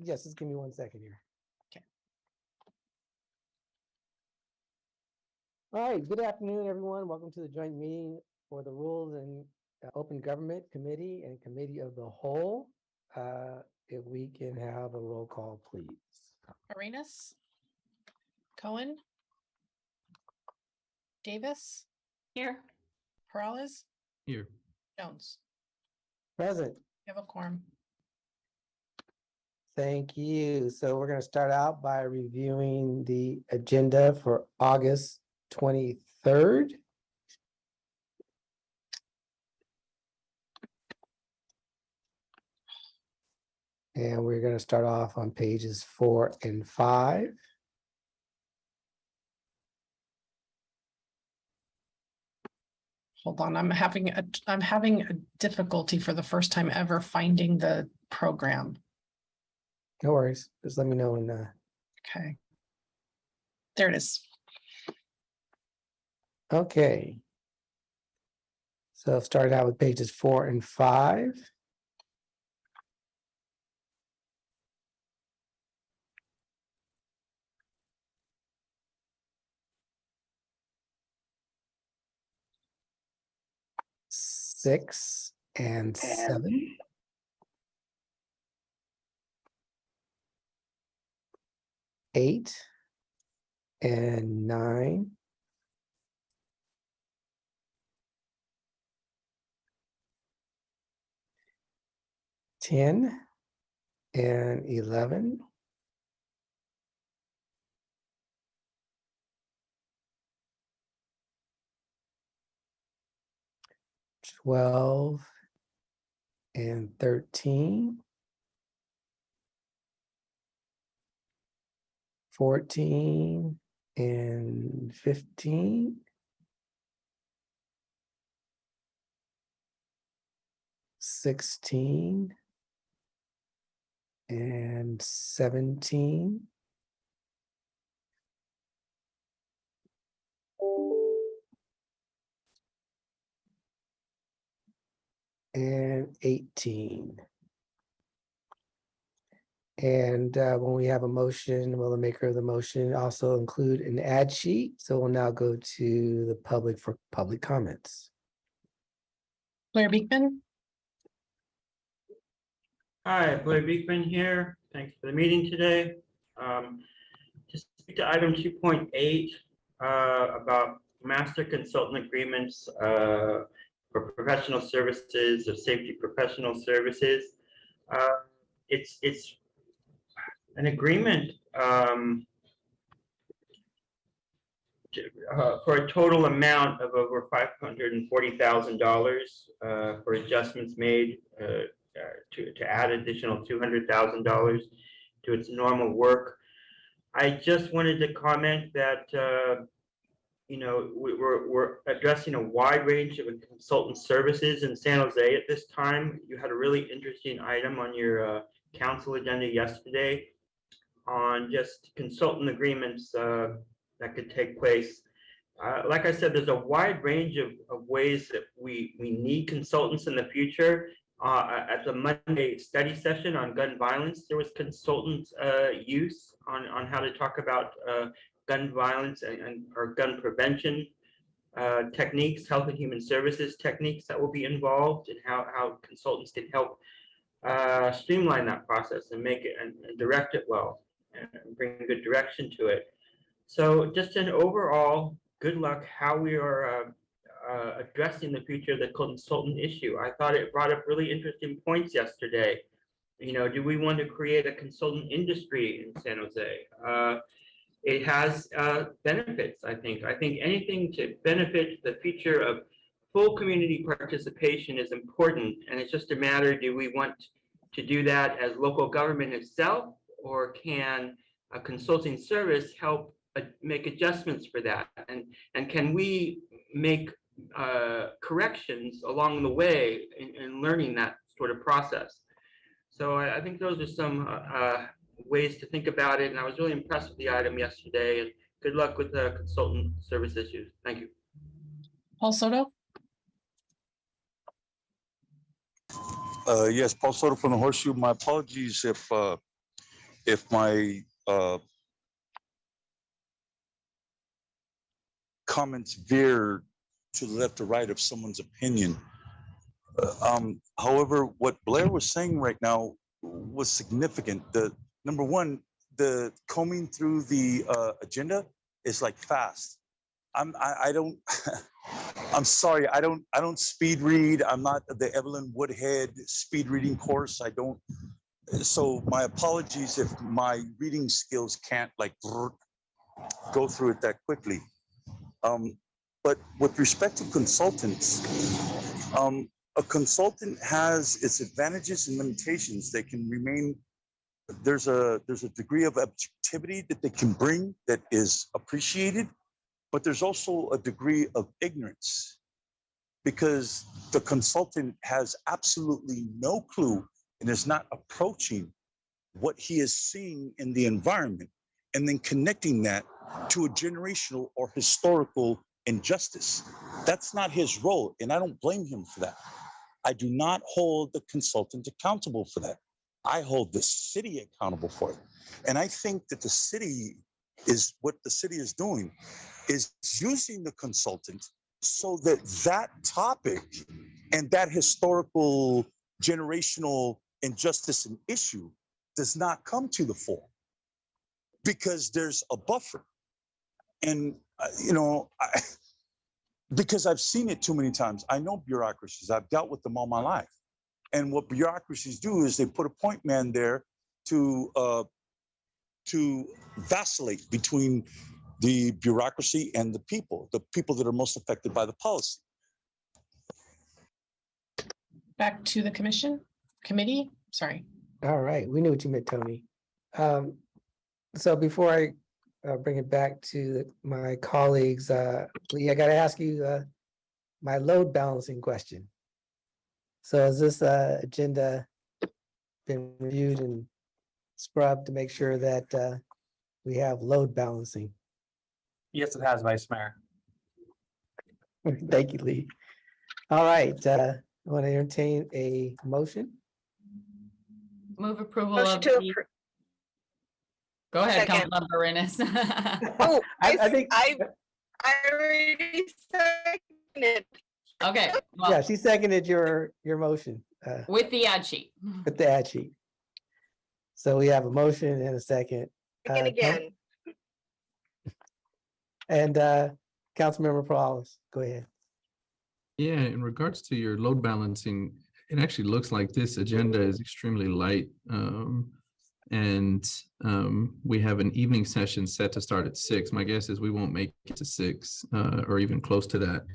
Yes, just give me 1 second here. Okay. All right, good afternoon, everyone. Welcome to the joint meeting for the Rules and Open Government Committee and Committee of the Whole. If we can have a roll call, please. Arenas, Cohen, Davis, Here. Peralez, Here. Jones. Present. You have a quorum. Thank you. So we're going to start out by reviewing the agenda for August 23rd. And we're going to start off on pages 4 and 5. Hold on, I'm having a difficulty for the first time ever finding the program. No worries. Just let me know when. Okay. There it is. Okay. So start out with pages 4 and 5. Six and 7. Eight and 9. 10 and 11. 12 and 13. 14 and 15. 16 and 17. And 18. And when we have a motion, will the maker of the motion also include an ad sheet? So we'll now go to the public for public comments. Blair Beekman, Hi, Blair Beekman here. Thanks for the meeting today. To speak to item 2.8 about master consultant agreements for professional services or safety professional services. It's an agreement for a total amount of over $540,000 for adjustments made to add additional $200,000 to its normal work. I just wanted to comment that we're addressing a wide range of consultant services in San Jose at this time. You had a really interesting item on your council agenda yesterday on just consultant agreements that could take place. Like I said, there's a wide range of ways that we need consultants in the future. At the Monday study session on gun violence, there was consultant use on how to talk about gun violence and or gun prevention techniques, health and human services techniques that will be involved, and how consultants can help streamline that process and make it and direct it well and bring good direction to it. So just an overall good luck how we are addressing the future of the consultant issue. I thought it brought up really interesting points yesterday. Do we want to create a consultant industry in San Jose? It has benefits, I think. I think anything to benefit the future of full community participation is important. And it's just a matter, do we want to do that as local government itself, or can a consulting service help make adjustments for that? And can we make corrections along the way in learning that sort of process? So I think those are some ways to think about it. And I was really impressed with the item yesterday, and good luck with the consultant service issues. Thank you. Paul Soto, Yes, Paul Soto from the Horseshoe. My apologies if if my comments veer to the left or right of someone's opinion. However, what Blair was saying right now was significant. The number one, the combing through the agenda is like fast. I don't I'm sorry, I don't speed read. I'm not the Evelyn Woodhead speed reading course. I don't. So my apologies if my reading skills can't like go through it that quickly. But with respect to consultants, a consultant has its advantages and limitations. They can remain, there's a degree of objectivity that they can bring that is appreciated, but there's also a degree of ignorance because the consultant has absolutely no clue and is not approaching what he is seeing in the environment and then connecting that to a generational or historical injustice. That's not his role, and I don't blame him for that. I do not hold the consultant accountable for that. I hold the city accountable for it. And I think that the city is what the city is doing is using the consultant so that that topic and that historical generational injustice and issue does not come to the fore because there's a buffer. And, because I've seen it too many times. I know bureaucracies. I've dealt with them all my life. And what bureaucracies do is they put a point man there to vacillate between the bureaucracy and the people that are most affected by the policy. Back to the committee, sorry. All right, we knew what you meant, Tony. So before I bring it back to my colleagues, Lee, I got to ask you my load balancing question. So has this agenda been reviewed and scrubbed to make sure that we have load balancing? Yes, it has, Vice Mayor. Thank you, Lee. All right, I want to entertain a motion. Move approval Motion of to the. approve. Go ahead, Second. Councilmember Rennes. Oh, I think, I already seconded. Okay, yeah, well, she seconded your motion with the ad sheet. with the ad sheet. So we have a motion and a second. Begin again. And Councilmember Perales, go ahead. Yeah, in regards to your load balancing, it actually looks like this agenda is extremely light. And we have an evening session set to start at 6. My guess is we won't make it to 6 or even close to that.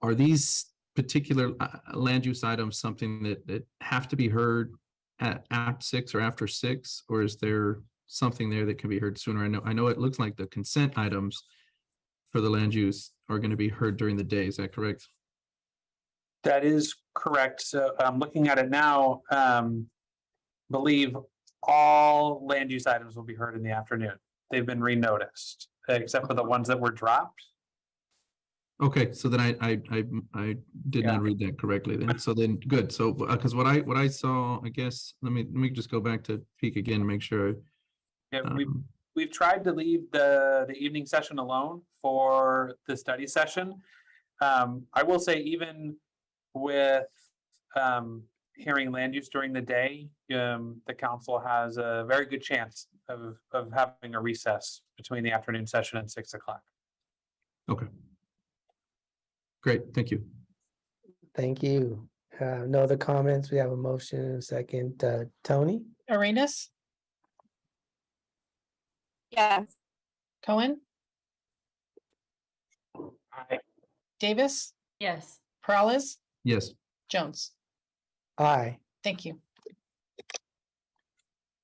Are these particular land use items something that have to be heard at 6 or after 6, or is there something there that can be heard sooner? I know it looks like the consent items for the land use are going to be heard during the day. Is that correct? That is correct. So I'm looking at it now. Believe all land use items will be heard in the afternoon. They've been renoticed, except for the ones that were dropped. Okay, so then I did not read that correctly then. So then good. So because what I saw, I guess let me just go back to peek again to make sure. Yeah, we've tried to leave the evening session alone for the study session. I will say even with hearing land use during the day, the council has a very good chance of having a recess between the afternoon session and 6 o'clock. Okay. Great, thank you. Thank you. No other comments. We have a motion and a second. Tony? Arenas, Yes. Cohen, Aye. Davis, Yes. Perales, Yes. Jones. Aye. Thank you.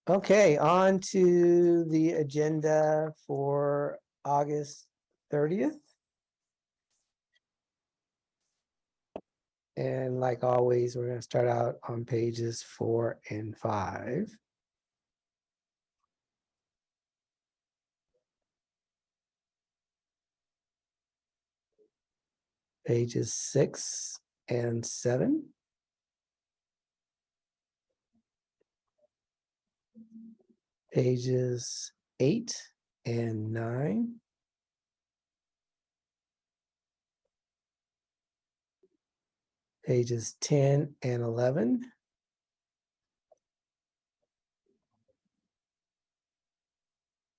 Okay, on to the agenda for August 30th. And like always, we're going to start out on pages 4 and 5. Pages 6 and 7. pages 8 and 9. Pages 10 and 11.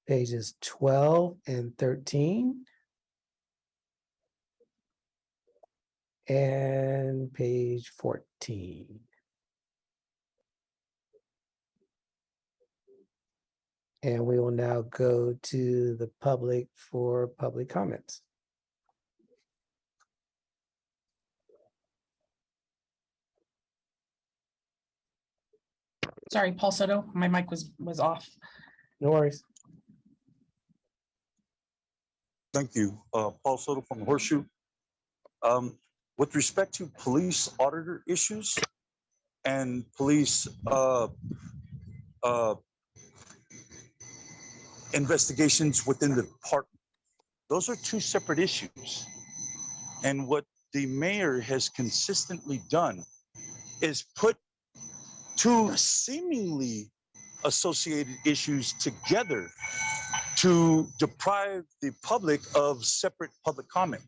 Pages 12 and 13. And page 14. And we will now go to the public for public comments. Sorry, Paul Soto, my mic was off. No worries. Thank you. Paul Soto from Horseshoe. With respect to police auditor issues and police investigations within the department, those are two separate issues. And what the mayor has consistently done is put two seemingly associated issues together to deprive the public of separate public comment.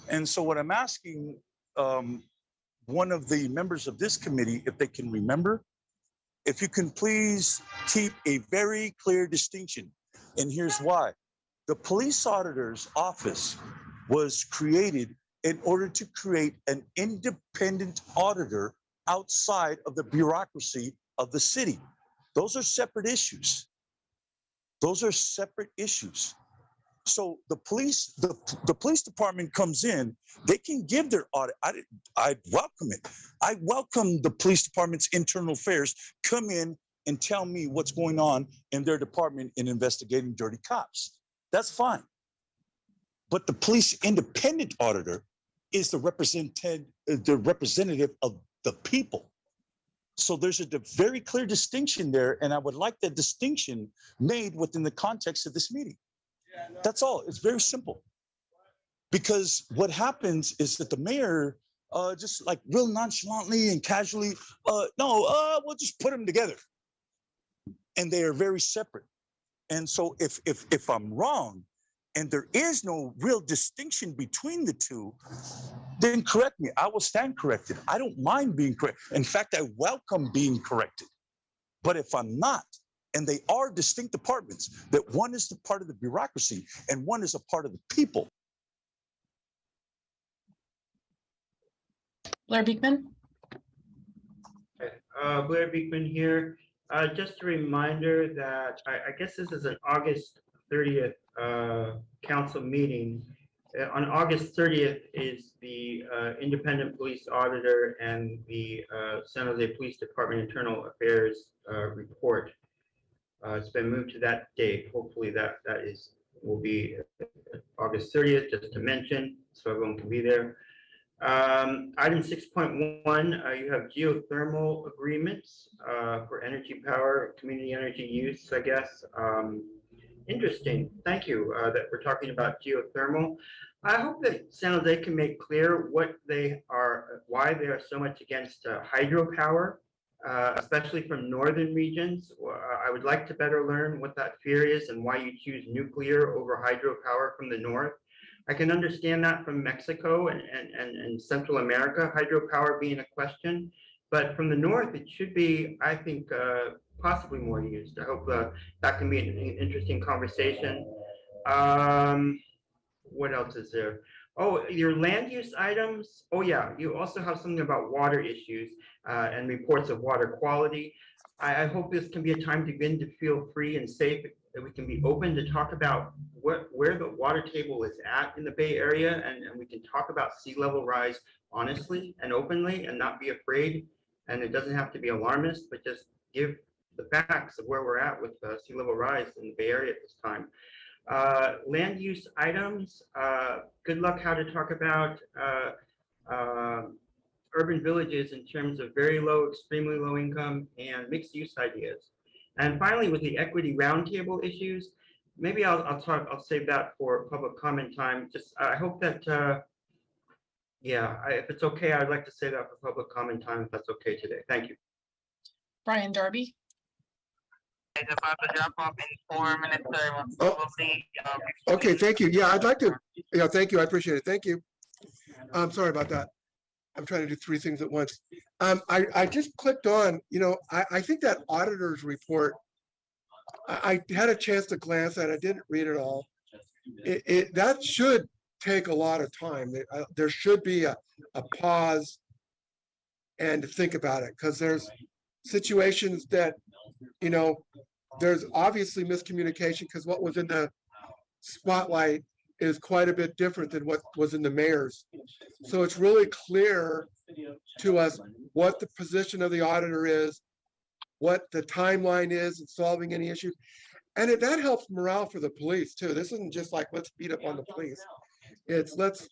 And so what I'm asking one of the members of this committee, if they can remember, if you can please keep a very clear distinction. And here's why. The police auditor's office was created in order to create an independent auditor outside of the bureaucracy of the city. Those are separate issues. Those are separate issues. So the police department comes in, they can give their audit. I welcome it. I welcome the police department's internal affairs come in and tell me what's going on in their department in investigating dirty cops. That's fine. But the police independent auditor is the representative of the people. So there's a very clear distinction there, and I would like that distinction made within the context of this meeting. That's all. It's very simple. Because what happens is that the mayor just like real nonchalantly and casually, we'll just put them together. And they are very separate. And so if I'm wrong and there is no real distinction between the two, then correct me. I will stand corrected. I don't mind being corrected. In fact, I welcome being corrected. But if I'm not, and they are distinct departments, that one is the part of the bureaucracy and one is a part of the people. Blair Beekman? Blair Beekman here. Just a reminder that I guess this is an August 30th council meeting. On August 30th is the independent police auditor and the San Jose Police Department Internal Affairs report. It's been moved to that date. Hopefully that will be August 30th, just to mention, so everyone can be there. Item 6.1, you have geothermal agreements for energy power, community energy use, I guess. Interesting. Thank you that we're talking about geothermal. I hope that San Jose can make clear what they are, why they are so much against hydropower. Especially from northern regions. I would like to better learn what that fear is and why you choose nuclear over hydropower from the north. I can understand that from Mexico and Central America, hydropower being a question, but from the north, it should be, I think, possibly more used. I hope that can be an interesting conversation. What else is there? Oh, your land use items. Oh yeah, you also have something about water issues and reports of water quality. I hope this can be a time to begin to feel free and safe, that we can be open to talk about where the water table is at in the Bay Area, and we can talk about sea level rise honestly and openly and not be afraid. And it doesn't have to be alarmist, but just give the facts of where we're at with sea level rise in the Bay Area at this time. Land use items, good luck how to talk about urban villages in terms of very low, extremely low income, and mixed use ideas. And finally, with the equity roundtable issues, maybe I'll save that for public comment time. Just I hope that if it's okay, I'd like to save that for public comment time if that's okay today. Thank you. Brian Darby? about to drop off in 4 minutes, sir. Oh. Probably, Okay, thank you. Yeah, I'd like to, thank you. I appreciate it. Thank you. I'm sorry about that. I'm trying to do 3 things at once. I just clicked on, I think that auditor's report, I had a chance to glance at it. I didn't read it all. That should take a lot of time. There should be a pause and to think about it, because there's situations that, there's obviously miscommunication, because what was in the spotlight is quite a bit different than what was in the mayor's. So it's really clear to us what the position of the auditor is, what the timeline is in solving any issue. And that helps morale for the police too. This isn't just like, let's beat up on the police. It's let's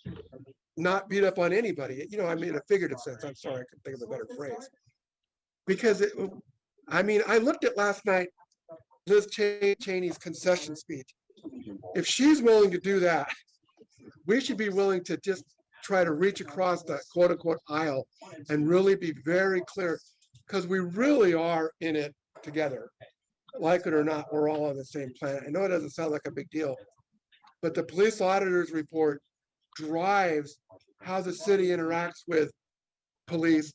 not beat up on anybody. I mean, in a figurative sense. I'm sorry, I couldn't think of a better phrase. Because I looked at last night, Liz Cheney's concession speech. If she's willing to do that, we should be willing to just try to reach across the quote unquote aisle and really be very clear, because we really are in it together. Like it or not, we're all on the same planet. I know it doesn't sound like a big deal, but the police auditor's report drives how the city interacts with police.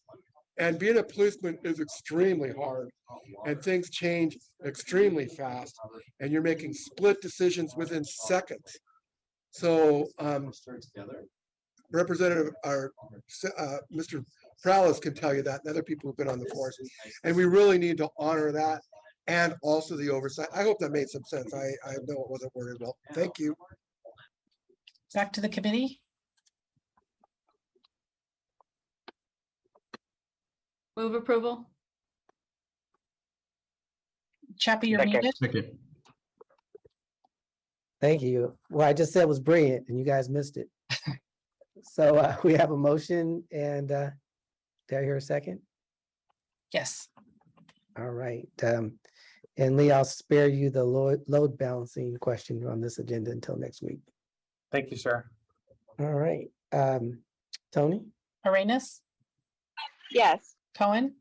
And being a policeman is extremely hard, and things change extremely fast, and you're making split decisions within seconds. So Representative Mr. Prowlis can tell you that, and other people who've been on the force. And we really need to honor that, and also the oversight. I hope that made some sense. I know it wasn't worded well. Thank you. Back to the committee. Move approval. Chappie, you're Second. muted. Second. Thank you. What I just said was brilliant and you guys missed it. So we have a motion and did I hear a second? Yes. All right. And Lee, I'll spare you the load balancing question on this agenda until next week. Thank you, sir. All right. Tony? Arenas, Yes. Cohen,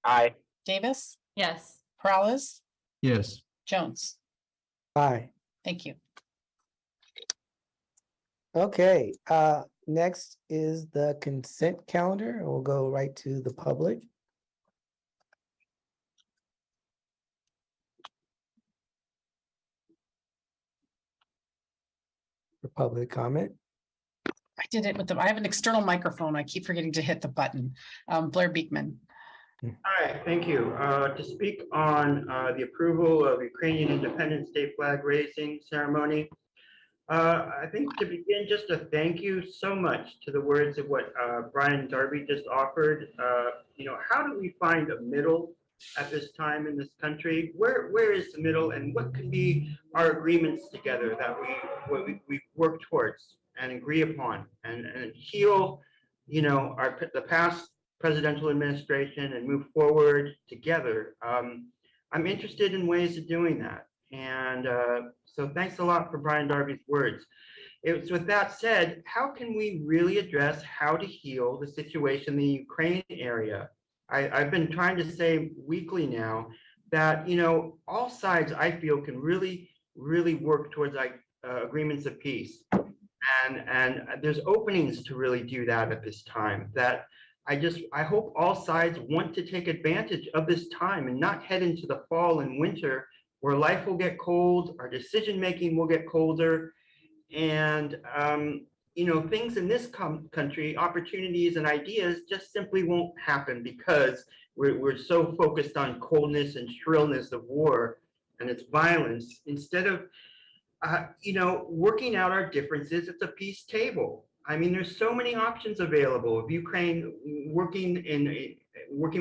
aye. Davis, Yes. Peralez, Yes. Jones. Aye. Thank you. Okay, next is the consent calendar. And we'll go right to the public. For public comment. I did it with I have an external microphone. I keep forgetting to hit the button. Blair Beekman. Hi, thank you. To speak on the approval of Ukrainian Independence Day flag raising ceremony, I think to begin, just a thank you so much to the words of what Brian Darby just offered. How do we find a middle at this time in this country? Where is the middle, and what can be our agreements together that we work towards and agree upon and heal, the past presidential administration and move forward together. I'm interested in ways of doing that. And so thanks a lot for Brian Darby's words. It's with that said, how can we really address how to heal the situation in the Ukraine area? I've been trying to say weekly now that, all sides I feel can really work towards agreements of peace. And there's openings to really do that at this time. That I hope all sides want to take advantage of this time and not head into the fall and winter where life will get cold, our decision-making will get colder, and things in this country, opportunities and ideas just simply won't happen because we're so focused on coldness and shrillness of war and its violence, instead of working out our differences at the peace table. I mean, there's so many options available of Ukraine working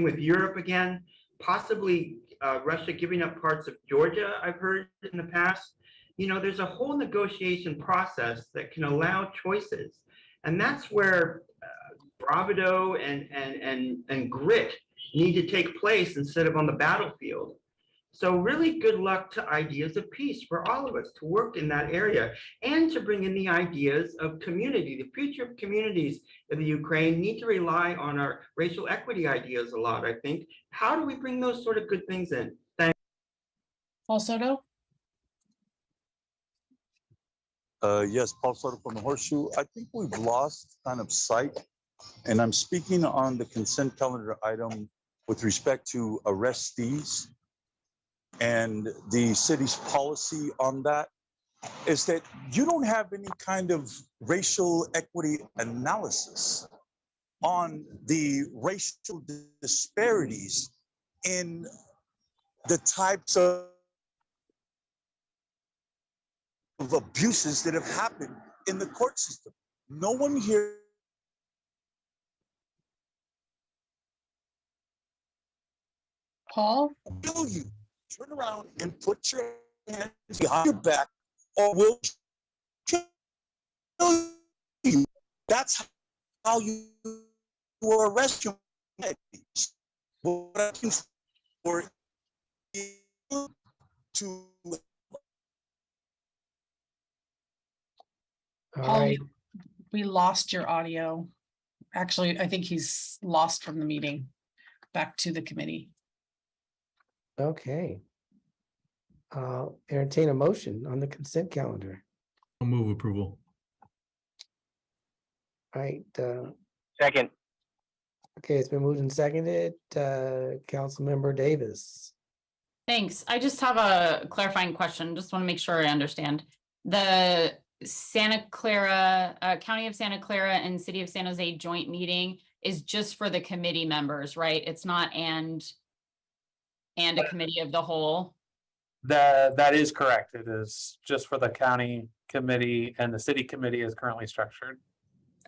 with Europe again, possibly Russia giving up parts of Georgia, I've heard in the past. There's a whole negotiation process that can allow choices. And that's where bravado and grit need to take place instead of on the battlefield. So really good luck to ideas of peace for all of us to work in that area and to bring in the ideas of community. The future of communities in the Ukraine need to rely on our racial equity ideas a lot, I think. How do we bring those sort of good things in? Thanks. Paul Soto, Yes, Paul Soto from the Horseshoe. I think we've lost kind of sight, and I'm speaking on the consent calendar item with respect to arrestees and the city's policy on that, is that you don't have any kind of racial equity analysis on the racial disparities in the types of abuses that have happened in the court system. No one here Paul, will you turn around and put your hands behind your back, or will kill you. That's how you arrest your enemies. What I'm looking for is to All Paul, right, we lost your audio. Actually, I think he's lost from the meeting. Back to the committee. okay. I'll entertain a motion on the consent calendar. I'll move approval. All right, Second. okay, it's been moved and seconded. Councilmember Davis. Thanks. I just have a clarifying question. Just want to make sure I understand. The Santa Clara, County of Santa Clara and City of San Jose joint meeting is just for the committee members, right? It's not and a committee of the whole. That is correct. It is just for the county committee, and the city committee is currently structured.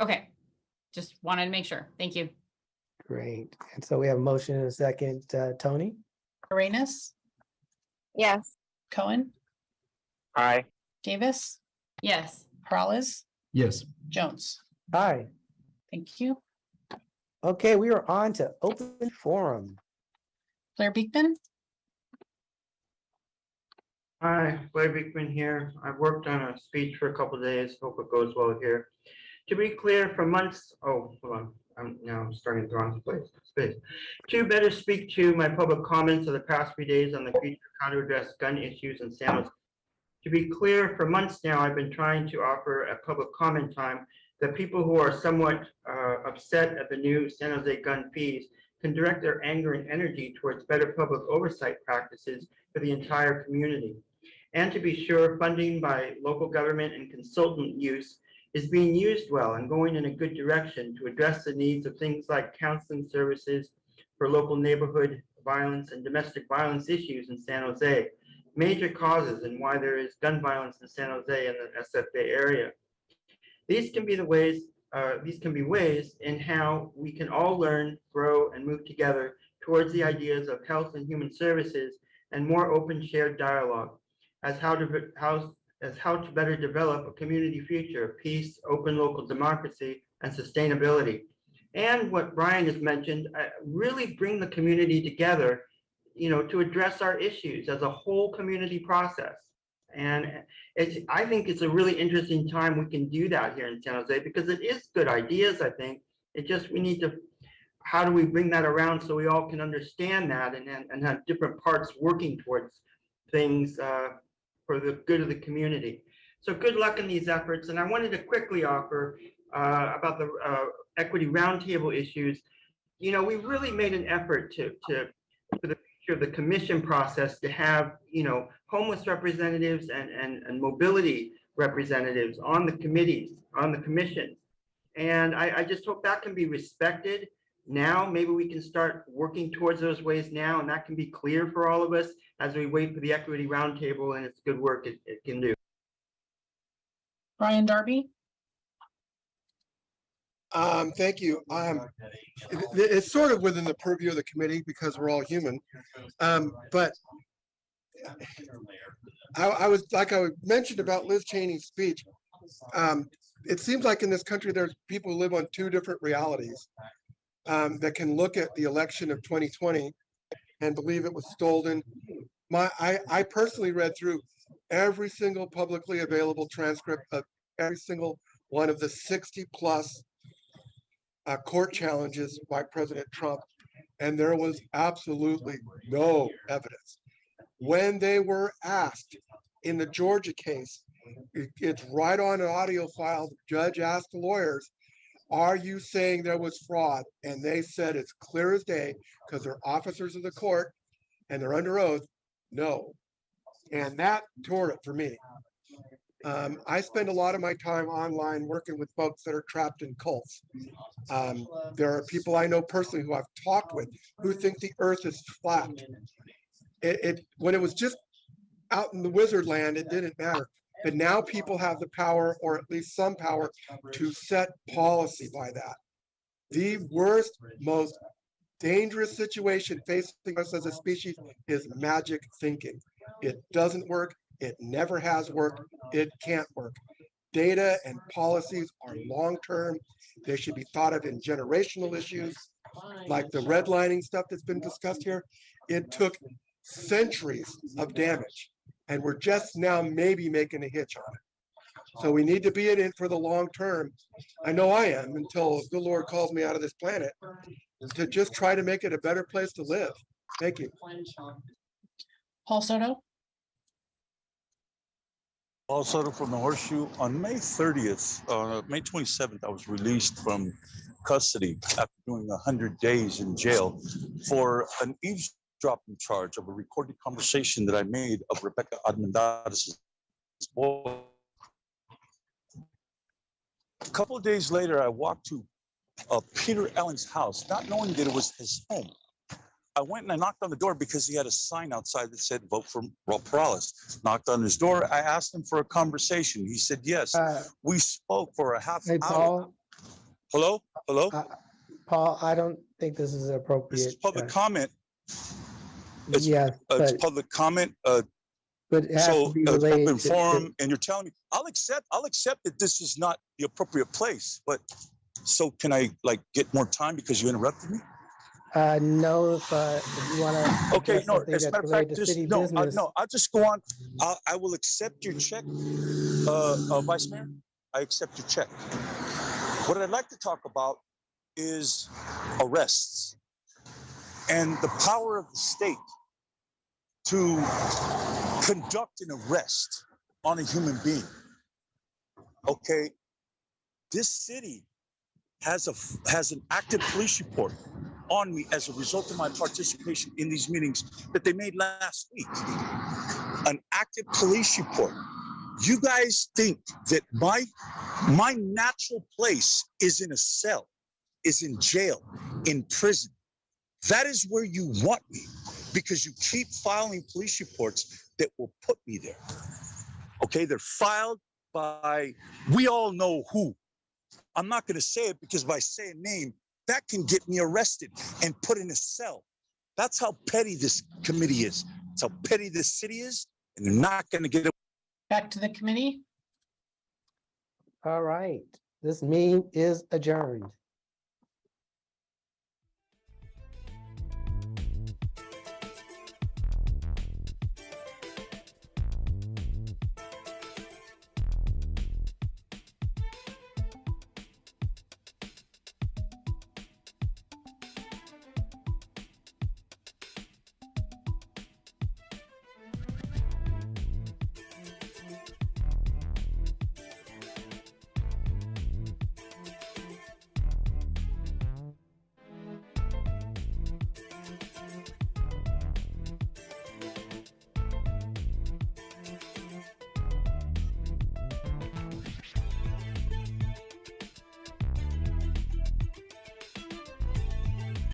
Okay. Just wanted to make sure. Thank you. Great. And so we have a motion and a second. Tony? Arenas, Yes. Cohen, Aye. Davis, Yes. Peralez, Yes. Jones. Aye. Thank you. Okay, we are on to open forum. Blair Beekman. Hi, Blair Beekman here. I've worked on a speech for a couple of days. Hope it goes well here. To be clear, for months, hold on. I'm starting the wrong space. To better speak to my public comments of the past few days on the future how to address gun issues in San Jose. To be clear, for months now, I've been trying to offer a public comment time that people who are somewhat upset at the new San Jose gun fees can direct their anger and energy towards better public oversight practices for the entire community. And to be sure, funding by local government and consultant use is being used well and going in a good direction to address the needs of things like counseling services for local neighborhood violence and domestic violence issues in San Jose, major causes and why there is gun violence in San Jose and the SFA area. These can be ways in how we can all learn, grow, and move together towards the ideas of health and human services and more open shared dialogue as how to better develop a community future of peace, open local democracy, and sustainability. And what Brian has mentioned, really bring the community together, to address our issues as a whole community process. And I think it's a really interesting time we can do that here in San Jose because it is good ideas, I think. We need to, how do we bring that around so we all can understand that and have different parts working towards things for the good of the community. So good luck in these efforts. And I wanted to quickly offer about the equity roundtable issues. We really made an effort for the future of the commission process to have, homeless representatives and mobility representatives on the committees, on the commission. And I just hope that can be respected. Now, maybe we can start working towards those ways now, and that can be clear for all of us as we wait for the equity roundtable and its good work it can do. Brian Darby. Thank you. It's sort of within the purview of the committee because we're all human. But I mentioned about Liz Cheney's speech. It seems like in this country, there's people who live on two different realities that can look at the election of 2020 and believe it was stolen. I personally read through every single publicly available transcript of every single one of the 60 plus court challenges by President Trump, and there was absolutely no evidence. when they were asked in the Georgia case, it's right on an audio file. The judge asked the lawyers, are you saying there was fraud? And they said it's clear as day because they're officers of the court and they're under oath. No. And that tore it for me. I spend a lot of my time online working with folks that are trapped in cults. There are people I know personally who I've talked with who think the earth is flat. When it was just out in the wizard land, it didn't matter. But now people have the power, or at least some power, to set policy by that. The worst, most dangerous situation facing us as a species is magic thinking. It doesn't work. It never has worked. It can't work. Data and policies are long-term. They should be thought of in generational issues, like the redlining stuff that's been discussed here. It took centuries of damage, and we're just now maybe making a hitch on it. So we need to be in it for the long term. I know I am, until the Lord calls me out of this planet, to just try to make it a better place to live. Thank you. Paul Soto? Also from the Horseshoe, on May 30th, May 27th, I was released from custody after doing 100 days in jail for an eavesdropping charge of a recorded conversation that I made of Rebecca Admondadis' boy. A couple of days later, I walked to Peter Allen's house, not knowing that it was his home. I went and I knocked on the door because he had a sign outside that said, vote for Rob Perales. Knocked on his door. I asked him for a conversation. He said, yes. We spoke for a half Hey, hour. Paul. Hello? Hello? Paul, I don't think this is appropriate. This is public comment. It's, Yeah, it's but, public comment. but it has So to be it's related open to- forum, and you're telling me, I'll accept that this is not the appropriate place, but so can I like get more time because you interrupted me? No, if you want to. Okay, no, as a matter of fact, just, no, I'll just go on. I will accept your check, Vice Mayor. I accept your check. What I'd like to talk about is arrests and the power of the state to conduct an arrest on a human being. Okay, this city has an active police report on me as a result of my participation in these meetings that they made last week. An active police report. You guys think that my natural place is in a cell, is in jail, in prison. That is where you want me because you keep filing police reports that will put me there. Okay, they're filed by, we all know who. I'm not going to say it because if I say a name, that can get me arrested and put in a cell. That's how petty this committee is. That's how petty this city is, and they're not going to get it. Back to the committee. All right, this meeting is adjourned.